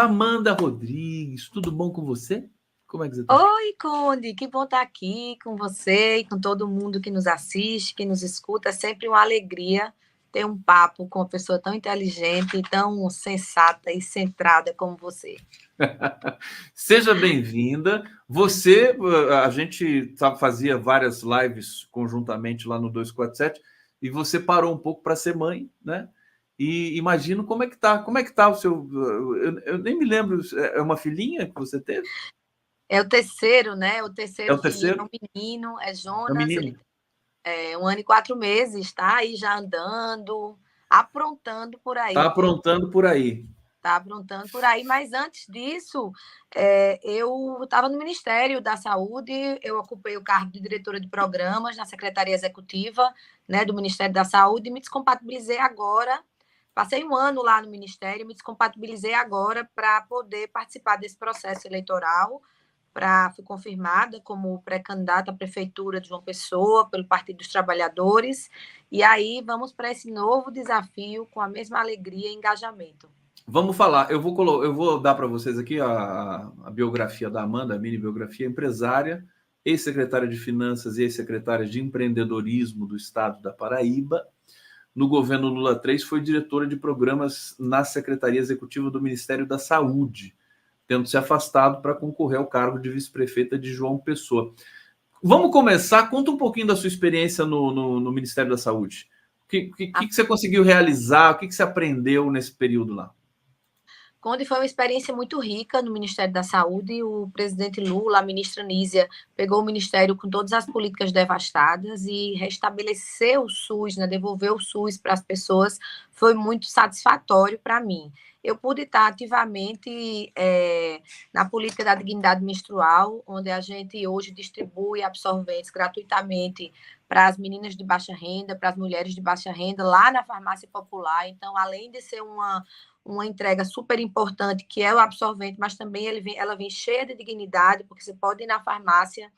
Amanda Rodrigues, tudo bom com você? Como é que você está? Oi, Conde, que bom estar aqui com você e com todo mundo que nos assiste, que nos escuta. É sempre uma alegria ter um papo com uma pessoa tão inteligente, tão sensata e centrada como você. Seja bem-vinda. Você, a gente fazia várias lives conjuntamente lá no 247 e você parou um pouco para ser mãe, né? E imagino como é que tá o seu. Eu nem me lembro, é uma filhinha que você teve? É o terceiro, né? O É terceiro o filhinho é terceiro? um menino, é É o Jonas, ele menino? é 1 ano e 4 meses, tá aí já andando, aprontando por Tá aí, viu? aprontando por aí. Tá aprontando por aí, mas antes disso, eu estava no Ministério da Saúde, eu ocupei o cargo de diretora de programas na Secretaria Executiva, né, do Ministério da Saúde e me descompatibilizei agora. Passei 1 ano lá no Ministério, me descompatibilizei agora para poder participar desse processo eleitoral. Fui confirmada como pré-candidata à Prefeitura de João Pessoa pelo Partido dos Trabalhadores. E aí vamos para esse novo desafio com a mesma alegria e engajamento. Vamos falar. Eu vou dar para vocês aqui a biografia da Amanda, a mini biografia empresária, ex-secretária de Finanças e ex-secretária de Empreendedorismo do Estado da Paraíba. No governo Lula III, foi diretora de programas na Secretaria Executiva do Ministério da Saúde, tendo se afastado para concorrer ao cargo de vice-prefeita de João Pessoa. Vamos começar. Conta um pouquinho da sua experiência no Ministério da Saúde. O que você conseguiu realizar? O que você aprendeu nesse período lá? Conde, foi uma experiência muito rica no Ministério da Saúde. O presidente Lula, a ministra Nízia, pegou o ministério com todas as políticas devastadas e restabeleceu o SUS, né, devolveu o SUS para as pessoas. Foi muito satisfatório para mim. Eu pude estar ativamente na política da dignidade menstrual, onde a gente hoje distribui absorventes gratuitamente para as meninas de baixa renda, para as mulheres de baixa renda, lá na farmácia popular. Então, além de ser uma entrega super importante, que é o absorvente, mas também ela vem cheia de dignidade, porque você pode ir na farmácia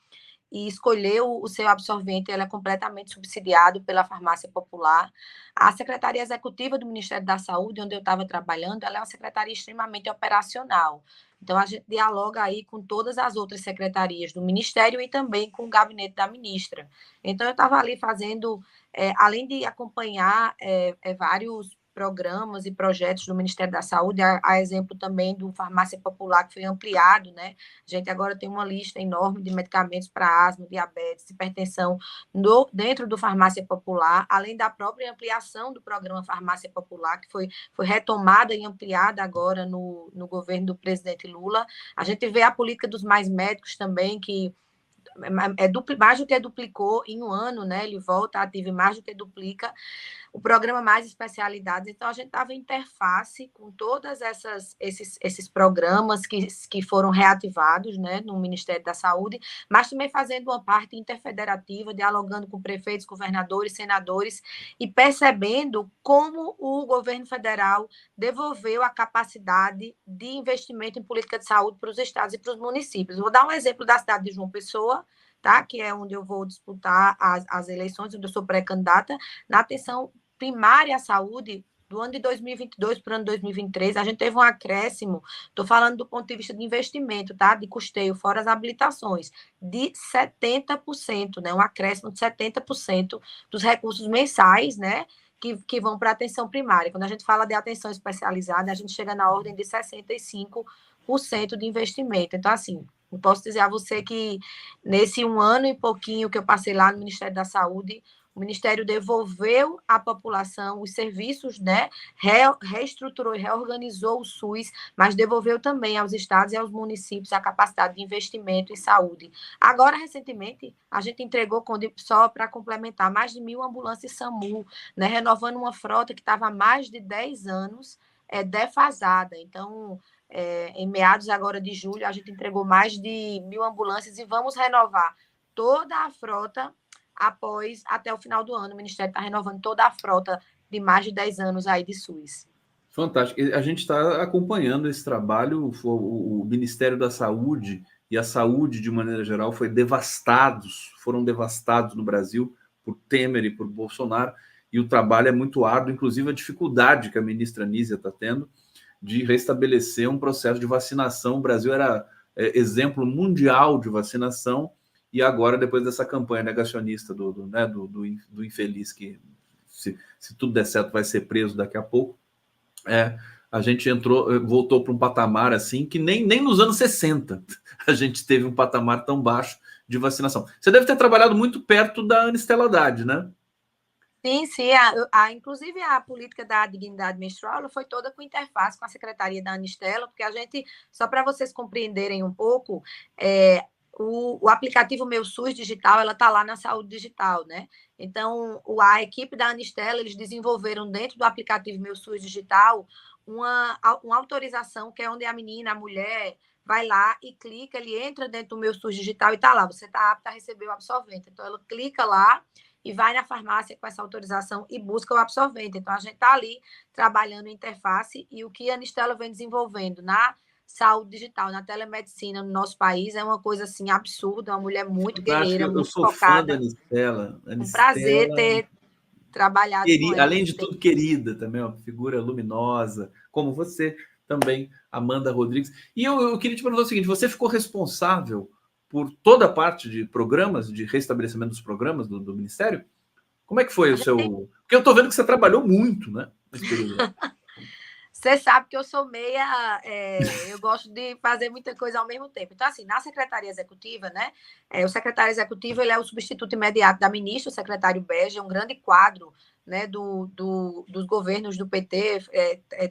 e escolher o seu absorvente, ele é completamente subsidiado pela farmácia popular. A Secretaria Executiva do Ministério da Saúde, onde eu estava trabalhando, ela é uma secretaria extremamente operacional. Então, a gente dialoga aí com todas as outras secretarias do Ministério e também com o gabinete da ministra. Então, eu estava ali fazendo, além de acompanhar vários programas e projetos do Ministério da Saúde, a exemplo também do Farmácia Popular, que foi ampliado, né? A gente agora tem uma lista enorme de medicamentos para asma, diabetes, hipertensão dentro do Farmácia Popular, além da própria ampliação do programa Farmácia Popular, que foi retomada e ampliada agora no governo do presidente Lula. A gente vê a política dos mais médicos também, que mais do que duplicou em 1 ano, né? Ele volta ativo e mais do que duplica o programa Mais Especialidades. Então, a gente estava em interface com todos esses programas que foram reativados, né, no Ministério da Saúde, mas também fazendo uma parte interfederativa, dialogando com prefeitos, governadores, senadores e percebendo como o governo federal devolveu a capacidade de investimento em política de saúde para os estados e para os municípios. Vou dar um exemplo da cidade de João Pessoa, tá? Que é onde eu vou disputar as eleições, onde eu sou pré-candidata, na atenção primária à saúde. Do ano de 2022 para o ano de 2023, a gente teve um acréscimo, estou falando do ponto de vista de investimento, tá? De custeio, fora as habilitações, de 70%, né? Um acréscimo de 70% dos recursos mensais, né? Que vão para a atenção primária. Quando a gente fala de atenção especializada, a gente chega na ordem de 65% de investimento. Então, assim, eu posso dizer a você que nesse 1 ano e pouquinho que eu passei lá no Ministério da Saúde, o Ministério devolveu à população os serviços, né? Reestruturou e reorganizou o SUS, mas devolveu também aos estados e aos municípios a capacidade de investimento em saúde. Agora, recentemente, a gente entregou, só para complementar, mais de 1.000 ambulâncias SAMU, né? Renovando uma frota que estava há mais de 10 anos defasada. Então, em meados agora de julho, a gente entregou mais de 1.000 ambulâncias e vamos renovar toda a frota até o final do ano. O Ministério está renovando toda a frota de mais de 10 anos aí de SUS. Fantástico. A gente está acompanhando esse trabalho. O Ministério da Saúde e a saúde, de maneira geral, foram devastados no Brasil por Temer e por Bolsonaro, e o trabalho é muito árduo, inclusive a dificuldade que a ministra Nízia está tendo de restabelecer um processo de vacinação. O Brasil era exemplo mundial de vacinação, e agora, depois dessa campanha negacionista do infeliz que, se tudo der certo, vai ser preso daqui a pouco, a gente voltou para um patamar assim que nem nos anos 60 a gente teve um patamar tão baixo de vacinação. Você deve ter trabalhado muito perto da Anistela Haddad, né? Sim, sim. Inclusive, a política da dignidade menstrual ela foi toda com interface com a secretaria da Anistela, porque a gente, só para vocês compreenderem um pouco, o aplicativo Meu SUS Digital, ela está lá na Saúde Digital, né? Então, a equipe da Anistela, eles desenvolveram dentro do aplicativo Meu SUS Digital uma autorização, que é onde a menina, a mulher, vai lá e clica, ele entra dentro do Meu SUS Digital e está lá, você está apta a receber o absorvente. Então, ela clica lá e vai na farmácia com essa autorização e busca o absorvente. Então, a gente está ali trabalhando interface, e o que a Anistela vem desenvolvendo na saúde digital, na telemedicina no nosso país é uma coisa assim absurda, uma mulher muito Fantástico. guerreira, Eu muito sou fã da focada. Anistela. Um prazer Anistela, ter trabalhado com ela além nesse de tempo. tudo, querida também, uma figura luminosa, como você também, Amanda Rodrigues. E eu queria te perguntar o seguinte: você ficou responsável por toda a parte de programas, de restabelecimento dos programas do Ministério? Como é que foi o seu... Porque eu estou vendo que você trabalhou muito, né, nesse período. Você sabe que eu sou eu gosto de fazer muita coisa ao mesmo tempo. Então, assim, na Secretaria Executiva, né? O secretário executivo ele é o substituto imediato da ministra, o secretário Bege, é um grande quadro, né, dos governos do PT,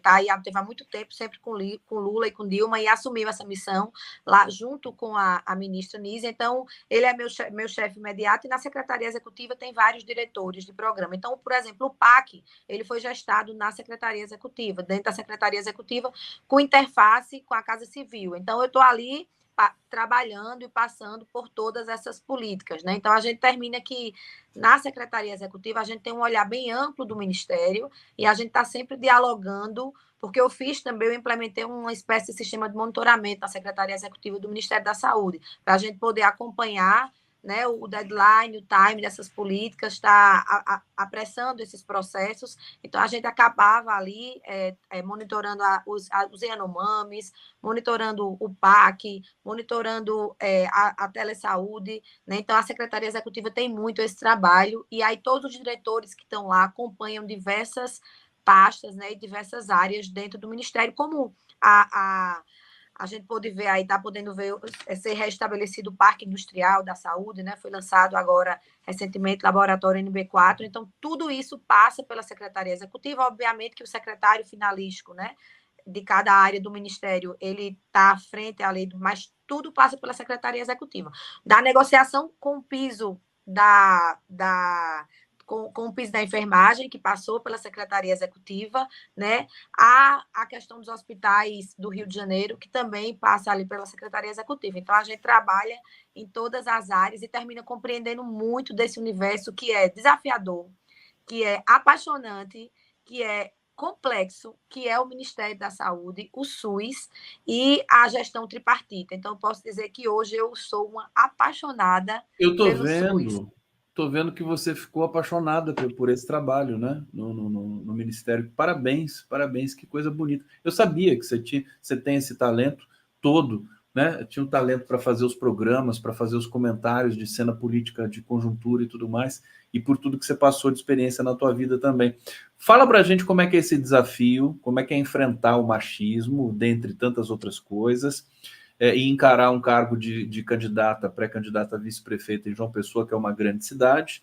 tá aí, teve há muito tempo, sempre com Lula e com Dilma, e assumiu essa missão lá junto com a ministra Nízia. Então, ele é meu chefe imediato, e na Secretaria Executiva tem vários diretores de programa. Então, por exemplo, o PAC, ele foi gestado na Secretaria Executiva, dentro da Secretaria Executiva, com interface com a Casa Civil. Então, eu estou ali trabalhando e passando por todas essas políticas, né? Então, a gente termina que na Secretaria Executiva a gente tem um olhar bem amplo do Ministério, e a gente está sempre dialogando, porque eu implementei uma espécie de sistema de monitoramento na Secretaria Executiva do Ministério da Saúde, para a gente poder acompanhar, né, o deadline, o time dessas políticas, está apressando esses processos. Então, a gente acabava ali monitorando os Yanomamis, monitorando o PAC, monitorando a telesaúde, né? Então, a Secretaria Executiva tem muito esse trabalho, e aí todos os diretores que estão lá acompanham diversas pastas, né, e diversas áreas dentro do Ministério, como a gente pode ver aí, está podendo ver ser restabelecido o Parque Industrial da Saúde, né? Foi lançado agora, recentemente, laboratório NB4. Então, tudo isso passa pela Secretaria Executiva. Obviamente que o secretário finalístico, né, de cada área do Ministério, ele está à frente à lei, mas tudo passa pela Secretaria Executiva. Da negociação com o piso com o piso da enfermagem, que passou pela Secretaria Executiva, né? A questão dos hospitais do Rio de Janeiro, que também passa ali pela Secretaria Executiva. Então, a gente trabalha em todas as áreas e termina compreendendo muito desse universo que é desafiador, que é apaixonante, que é complexo, que é o Ministério da Saúde, o SUS e a gestão tripartita. Então, eu posso dizer que hoje eu sou uma apaixonada Eu pelo SUS. tô vendo que você ficou apaixonada por esse trabalho, né, no Ministério. Parabéns, parabéns, que coisa bonita. Eu sabia que você tem esse talento todo, né? Tinha um talento para fazer os programas, para fazer os comentários de cena política, de conjuntura e tudo mais, e por tudo que você passou de experiência na tua vida também. Fala para a gente como é que é esse desafio, como é que é enfrentar o machismo, dentre tantas outras coisas, e encarar um cargo de candidata, pré-candidata a vice-prefeita em João Pessoa, que é uma grande cidade.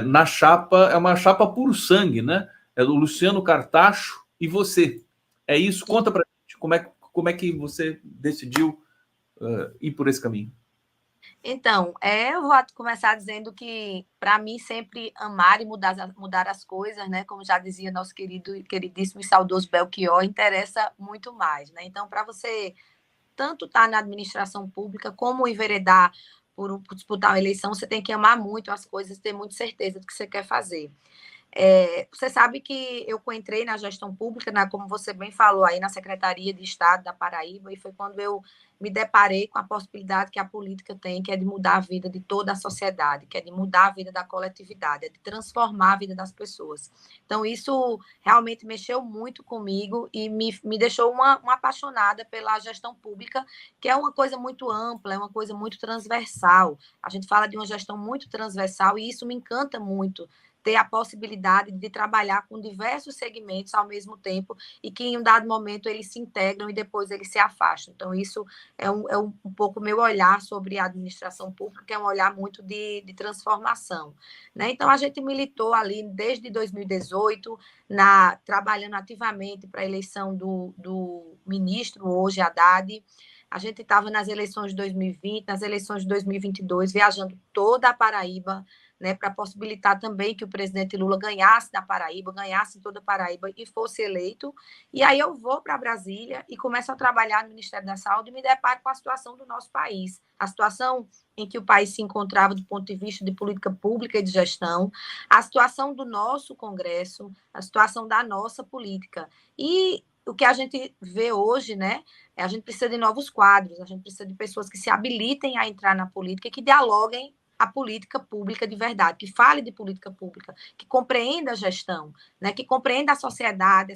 Na chapa, é uma chapa puro sangue, né? É o Luciano Cartacho e você. É isso? Conta pra gente como é que você decidiu ir por esse caminho. Então, eu vou começar dizendo que, para mim, sempre amar e mudar as coisas, né? Como já dizia nosso queridíssimo e saudoso Belchior, interessa muito mais, né? Então, para você tanto estar na administração pública como enveredar por disputar uma eleição, você tem que amar muito as coisas, ter muita certeza do que você quer fazer. Você sabe que eu entrei na gestão pública, como você bem falou aí, na Secretaria de Estado da Paraíba, e foi quando eu me deparei com a possibilidade que a política tem, que é de mudar a vida de toda a sociedade, que é de mudar a vida da coletividade, é de transformar a vida das pessoas. Então, isso realmente mexeu muito comigo e me deixou uma apaixonada pela gestão pública, que é uma coisa muito ampla, é uma coisa muito transversal. A gente fala de uma gestão muito transversal e isso me encanta muito, ter a possibilidade de trabalhar com diversos segmentos ao mesmo tempo e que em um dado momento eles se integram e depois eles se afastam. Então, isso é um pouco meu olhar sobre a administração pública, que é um olhar muito de transformação. Né? Então, a gente militou ali desde 2018, trabalhando ativamente para a eleição do ministro, hoje Haddad. A gente estava nas eleições de 2020, nas eleições de 2022, viajando toda a Paraíba, né, para possibilitar também que o presidente Lula ganhasse na Paraíba, ganhasse em toda a Paraíba e fosse eleito. E aí eu vou para Brasília e começo a trabalhar no Ministério da Saúde e me deparo com a situação do nosso país, a situação em que o país se encontrava do ponto de vista de política pública e de gestão, a situação do nosso Congresso, a situação da nossa política. E o que a gente vê hoje, né, a gente precisa de novos quadros, a gente precisa de pessoas que se habilitem a entrar na política e que dialoguem a política pública de verdade, que fale de política pública, que compreenda a gestão, né, que compreenda a sociedade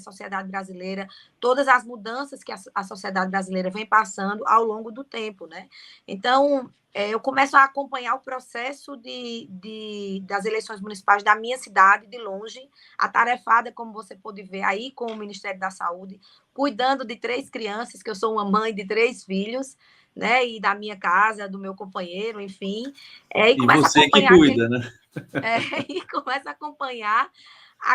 brasileira, todas as mudanças que a sociedade brasileira vem passando ao longo do tempo. Né? Então, eu começo a acompanhar o processo das eleições municipais da minha cidade, de longe, atarefada, como você pode ver aí, com o Ministério da Saúde, cuidando de 3 crianças, que eu sou uma mãe de 3 filhos, né, e da minha casa, do meu companheiro, enfim, e começa a você que acompanhar cuida, né? e começa a acompanhar,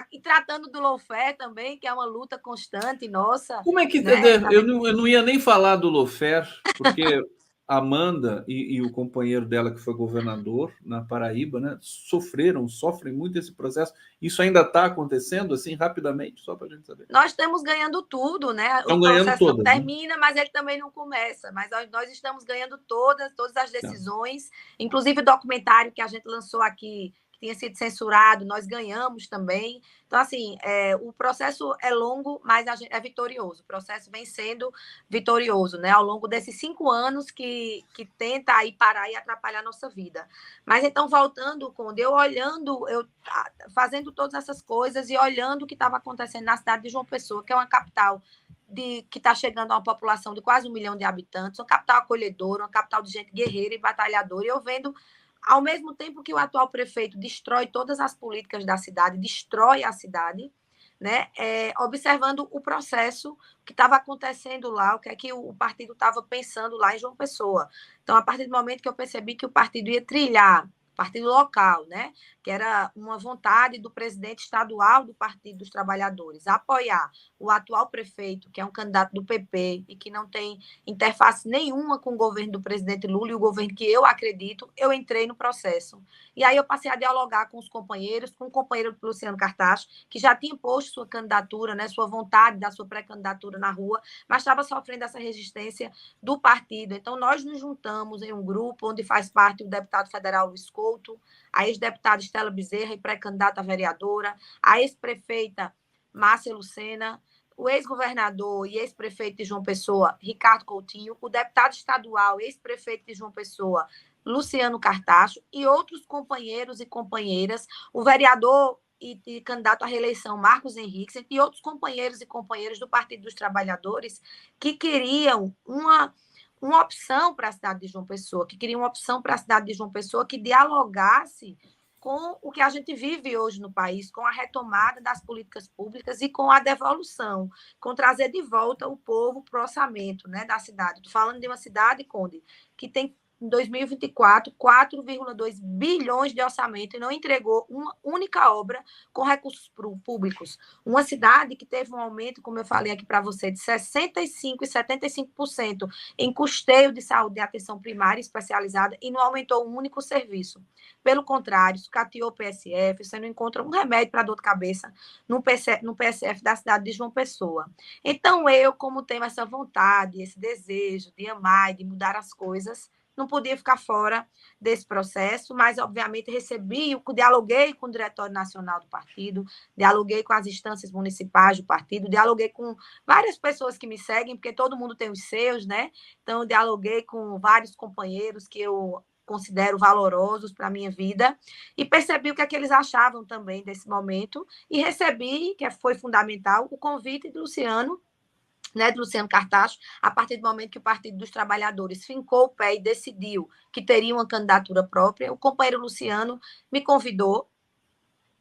e tratando do lawfare também, que é uma luta constante nossa, Como é que né? eu não ia nem falar do Lofer, porque a Amanda e o companheiro dela, que foi governador na Paraíba, né, sofrem muito esse processo. Isso ainda está acontecendo assim rapidamente, só para a gente saber. Nós estamos ganhando tudo, né? O Estão ganhando processo não todas, né? termina, mas ele também não começa. Mas nós estamos ganhando todas as decisões, inclusive o documentário que a gente lançou aqui, que tinha sido censurado, nós ganhamos também. Então, assim, o processo é longo, mas é vitorioso. O processo vem sendo vitorioso, né? Ao longo desses 5 anos que tenta aí parar e atrapalhar a nossa vida. Mas então, voltando, Conde, eu fazendo todas essas coisas e olhando o que estava acontecendo na cidade de João Pessoa, que é uma capital que está chegando a uma população de quase 1 milhão de habitantes, uma capital acolhedora, uma capital de gente guerreira e batalhadora, e eu vendo, ao mesmo tempo que o atual prefeito destrói todas as políticas da cidade, destrói a cidade, né, observando o processo que estava acontecendo lá, o que é que o partido estava pensando lá em João Pessoa. Então, a partir do momento que eu percebi que o partido ia trilhar, partido local, né, que era uma vontade do presidente estadual do Partido dos Trabalhadores, apoiar o atual prefeito, que é um candidato do PP e que não tem interface nenhuma com o governo do presidente Lula e o governo que eu acredito, eu entrei no processo. E aí eu passei a dialogar com os companheiros, com o companheiro Luciano Cartacho, que já tinha posto sua candidatura, né, sua vontade da sua pré-candidatura na rua, mas estava sofrendo essa resistência do partido. Então, nós nos juntamos em um grupo onde faz parte o deputado federal Luiz Couto, a ex-deputada Estela Bezerra e pré-candidata a vereadora, a ex-prefeita Márcia Lucena, o ex-governador e ex-prefeito de João Pessoa, Ricardo Coutinho, o deputado estadual, ex-prefeito de João Pessoa, Luciano Cartacho, e outros companheiros e companheiras, o vereador e candidato à reeleição Marcos Henrique, e outros companheiros e companheiras do Partido dos Trabalhadores que queriam uma opção para a cidade de João Pessoa, que queria uma opção para a cidade de João Pessoa que dialogasse com o que a gente vive hoje no país, com a retomada das políticas públicas e com a devolução, com trazer de volta o povo para o orçamento, né, da cidade. Estou falando de uma cidade, Conde, que tem em 2024, 4,2 bilhões de orçamento e não entregou uma única obra com recursos públicos. Uma cidade que teve um aumento, como eu falei aqui para você, de 65% e 75% em custeio de saúde e atenção primária especializada e não aumentou um único serviço. Pelo contrário, sucateou o PSF, você não encontra um remédio para dor de cabeça no PSF da cidade de João Pessoa. Então, eu, como tenho essa vontade, esse desejo de amar e de mudar as coisas, não podia ficar fora desse processo, mas, obviamente, dialoguei com o Diretório Nacional do partido, dialoguei com as instâncias municipais do partido, dialoguei com várias pessoas que me seguem, porque todo mundo tem os seus, né? Então, dialoguei com vários companheiros que eu considero valorosos para a minha vida, e percebi o que é que eles achavam também desse momento, e recebi, que foi fundamental, o convite do Luciano, né, do Luciano Cartacho, a partir do momento que o Partido dos Trabalhadores fincou o pé e decidiu que teria uma candidatura própria, o companheiro Luciano me convidou.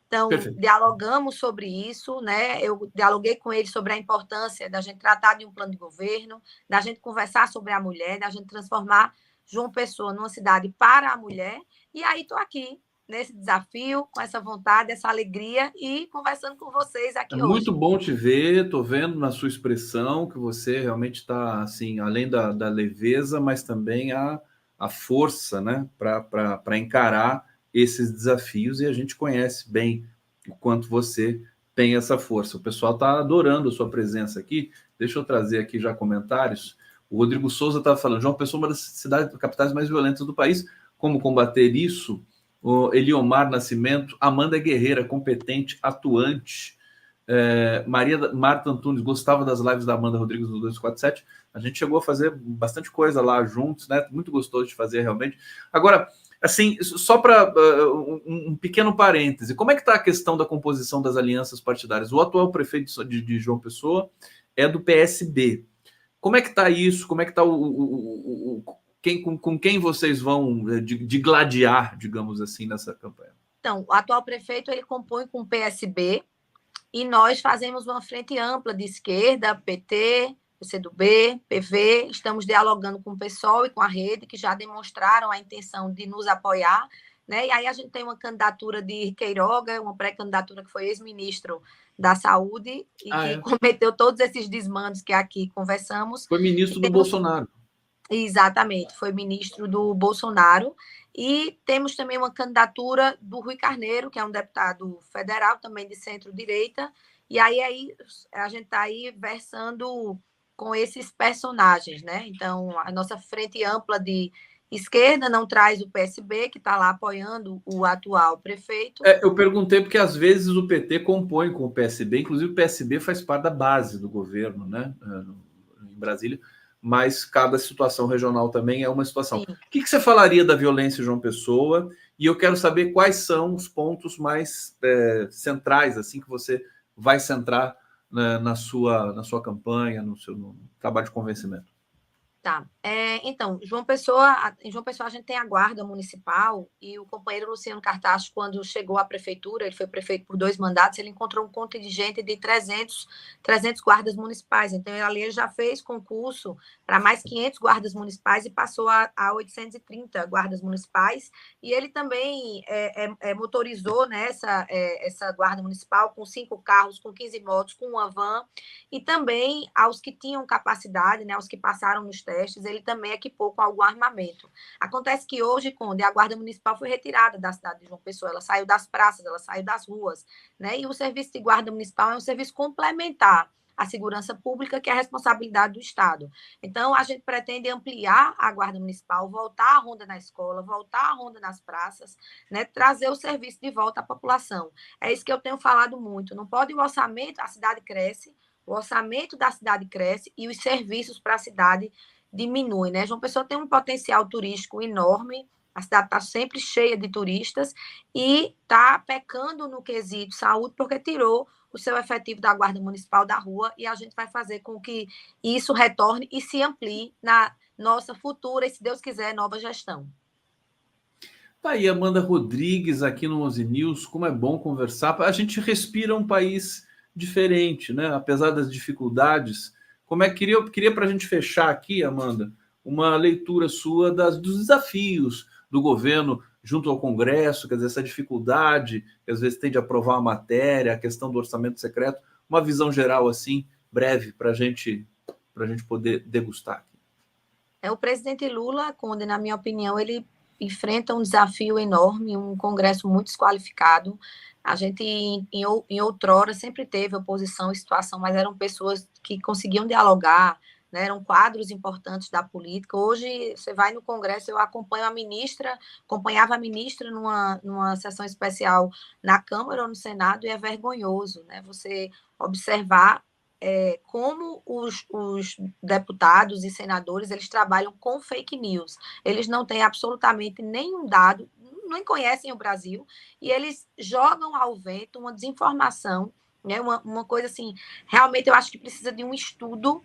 Então, Perfeito. dialogamos sobre isso, né? Eu dialoguei com ele sobre a importância da gente tratar de um plano de governo, da gente conversar sobre a mulher, da gente transformar João Pessoa numa cidade para a mulher. E aí estou aqui, nesse desafio, com essa vontade, essa alegria e conversando com vocês É aqui muito hoje. bom te ver, estou vendo na sua expressão que você realmente está, assim, além da leveza, mas também a força, né, para encarar esses desafios, e a gente conhece bem o quanto você tem essa força. O pessoal está adorando a sua presença aqui. Deixa eu trazer aqui já comentários. O Rodrigo Souza estava falando, João Pessoa é uma das cidades, capitais mais violentas do país. Como combater isso? O Eliomar Nascimento, Amanda é guerreira, competente, atuante. Marta Antunes gostava das lives da Amanda Rodrigues do 247. A gente chegou a fazer bastante coisa lá juntos, né? Muito gostoso de fazer realmente. Agora, assim, só para um pequeno parêntese, como é que está a questão da composição das alianças partidárias? O atual prefeito de João Pessoa é do PSB. Como é que está isso? Como é que está com quem vocês vão de gladiar, digamos assim, nessa campanha? Então, o atual prefeito ele compõe com o PSB, e nós fazemos uma frente ampla de esquerda, PT, PCdoB, PV, estamos dialogando com o PSOL e com a rede, que já demonstraram a intenção de nos apoiar, né? E aí a gente tem uma candidatura de Queiroga, uma pré-candidatura que foi ex-ministro da Saúde e Ah, que é. cometeu todos esses desmandos que aqui conversamos. Foi E ministro do temos Bolsonaro. Exatamente, foi ministro do Bolsonaro. E temos também uma candidatura do Rui Carneiro, que é um deputado federal, também de centro-direita. E aí a gente está aí versando com esses personagens, né? Então, a nossa frente ampla de esquerda não traz o PSB, que está lá apoiando o atual prefeito. Eu perguntei porque às vezes o PT compõe com o PSB, inclusive o PSB faz parte da base do governo, né, em Brasília, mas cada situação regional também é uma situação. Sim. O que você falaria da violência em João Pessoa? E eu quero saber quais são os pontos mais centrais, assim, que você vai centrar, né, na sua campanha, no trabalho de convencimento. Tá. Então, em João Pessoa a gente tem a guarda municipal e o companheiro Luciano Cartacho, quando chegou à prefeitura, ele foi prefeito por 2 mandatos, ele encontrou um contingente de 300 guardas municipais. Então, ele já fez concurso para mais 500 guardas municipais e passou a 830 guardas municipais. E ele também motorizou, né, essa guarda municipal com 5 carros, com 15 motos, com uma van. E também aos que tinham capacidade, né, aos que passaram nos testes, ele também equipou com algum armamento. Acontece que hoje, Conde, a Guarda Municipal foi retirada da cidade de João Pessoa, ela saiu das praças, ela saiu das ruas, né? E o serviço de Guarda Municipal é um serviço complementar à segurança pública, que é a responsabilidade do Estado. Então, a gente pretende ampliar a Guarda Municipal, voltar a ronda na escola, voltar a ronda nas praças, né? Trazer o serviço de volta à população. É isso que eu tenho falado muito. Não pode o orçamento, a cidade cresce, o orçamento da cidade cresce e os serviços para a cidade diminuem, né? João Pessoa tem um potencial turístico enorme, a cidade está sempre cheia de turistas e está pecando no quesito saúde porque tirou o seu efetivo da Guarda Municipal da rua, e a gente vai fazer com que isso retorne e se amplie na nossa futura e, se Deus quiser, nova gestão. Tá aí, Amanda Rodrigues aqui no 11 News. Como é bom conversar. A gente respira um país diferente, né? Apesar das dificuldades. Como é que queria para a gente fechar aqui, Amanda, uma leitura sua dos desafios do governo junto ao Congresso, quer dizer, essa dificuldade que às vezes tem de aprovar uma matéria, a questão do orçamento secreto, uma visão geral assim, breve, para a gente poder degustar aqui. O presidente Lula, Conde, na minha opinião, ele enfrenta um desafio enorme, um Congresso muito desqualificado. A gente, em outrora, sempre teve oposição e situação, mas eram pessoas que conseguiam dialogar, né, eram quadros importantes da política. Hoje, você vai no Congresso, eu acompanhava a ministra numa sessão especial na Câmara ou no Senado, e é vergonhoso, né, você observar como os deputados e senadores, eles trabalham com fake news. Eles não têm absolutamente nenhum dado, nem conhecem o Brasil, e eles jogam ao vento uma desinformação, né? Uma coisa assim, realmente eu acho que precisa de um estudo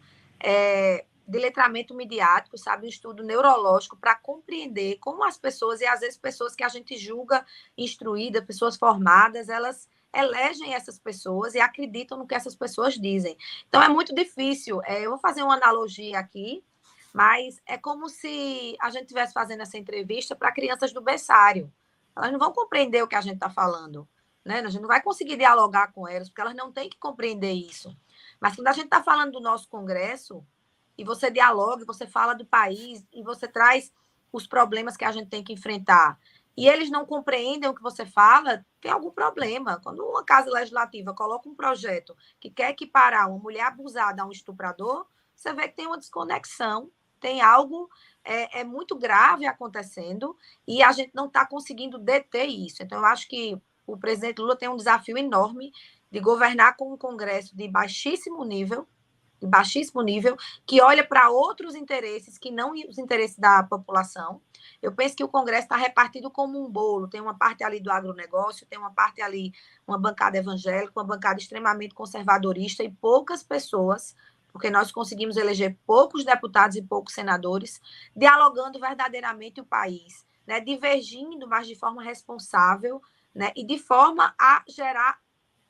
de letramento midiático, sabe? Um estudo neurológico para compreender como as pessoas, e às vezes pessoas que a gente julga instruídas, pessoas formadas, elas elegem essas pessoas e acreditam no que essas pessoas dizem. Então, é muito difícil. Eu vou fazer uma analogia aqui, mas é como se a gente estivesse fazendo essa entrevista para crianças do berçário. Elas não vão compreender o que a gente está falando, né? A gente não vai conseguir dialogar com elas, porque elas não têm que compreender isso. Mas quando a gente está falando do nosso Congresso, e você dialoga, você fala do país, e você traz os problemas que a gente tem que enfrentar, e eles não compreendem o que você fala, tem algum problema. Quando uma casa legislativa coloca um projeto que quer equiparar uma mulher abusada a um estuprador, você vê que tem uma desconexão, tem algo muito grave acontecendo, e a gente não está conseguindo deter isso. Então, eu acho que o presidente Lula tem um desafio enorme de governar com um Congresso de baixíssimo nível, que olha para outros interesses que não os interesses da população. Eu penso que o Congresso está repartido como um bolo, tem uma parte ali do agronegócio, tem uma parte ali, uma bancada evangélica, uma bancada extremamente conservadorista e poucas pessoas, porque nós conseguimos eleger poucos deputados e poucos senadores, dialogando verdadeiramente o país, né, divergindo, mas de forma responsável, né, e de forma a gerar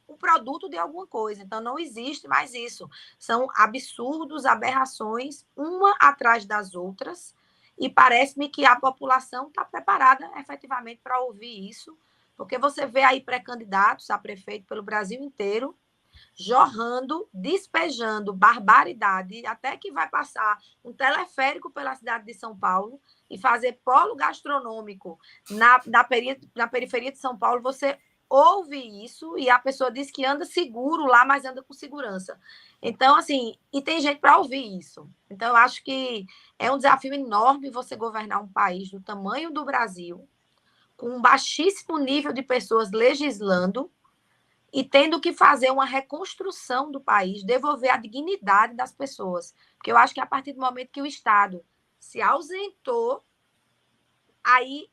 um produto de alguma coisa. Então, não existe mais isso. São absurdos, aberrações, uma atrás das outras, e parece-me que a população está preparada efetivamente para ouvir isso, porque você vê aí pré-candidatos a prefeito pelo Brasil inteiro, jorrando, despejando barbaridade, até que vai passar um teleférico pela cidade de São Paulo e fazer polo gastronômico na periferia de São Paulo. Você ouve isso e a pessoa diz que anda seguro lá, mas anda com segurança. Então, assim, e tem gente para ouvir isso. Então, eu acho que é um desafio enorme você governar um país do tamanho do Brasil, com um baixíssimo nível de pessoas legislando e tendo que fazer uma reconstrução do país, devolver a dignidade das pessoas. Porque eu acho que a partir do momento que o Estado se ausentou, aí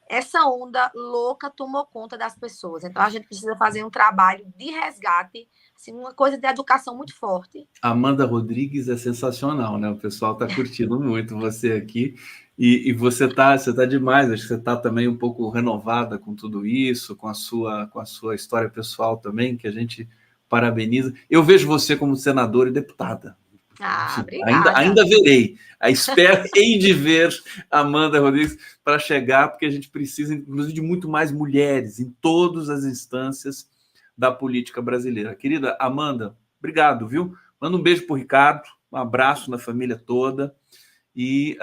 essa onda louca tomou conta das pessoas. Então, a gente precisa fazer um trabalho de resgate, assim, uma coisa de educação muito forte. Amanda Rodrigues é sensacional, né? O pessoal está curtindo muito você aqui. E você tá demais, acho que você está também um pouco renovada com tudo isso, com a sua história pessoal também, que a gente parabeniza. Eu vejo você como senadora e deputada. Ah, Enfim, obrigada. ainda verei. Espero hei de ver Amanda Rodrigues para chegar, porque a gente precisa, inclusive, de muito mais mulheres em todas as instâncias da política brasileira. Querida Amanda, obrigado, viu? Manda um beijo para o Ricardo, um abraço na família toda. E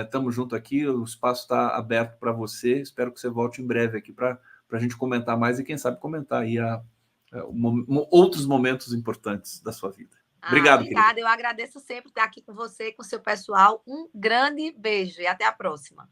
estamos junto aqui, o espaço está aberto para você. Espero que você volte em breve aqui para a gente comentar mais e, quem sabe, comentar aí outros momentos importantes da sua vida. Obrigado, obrigada. querida. Eu agradeço sempre estar aqui com você, com o seu pessoal. Um grande beijo e até a próxima.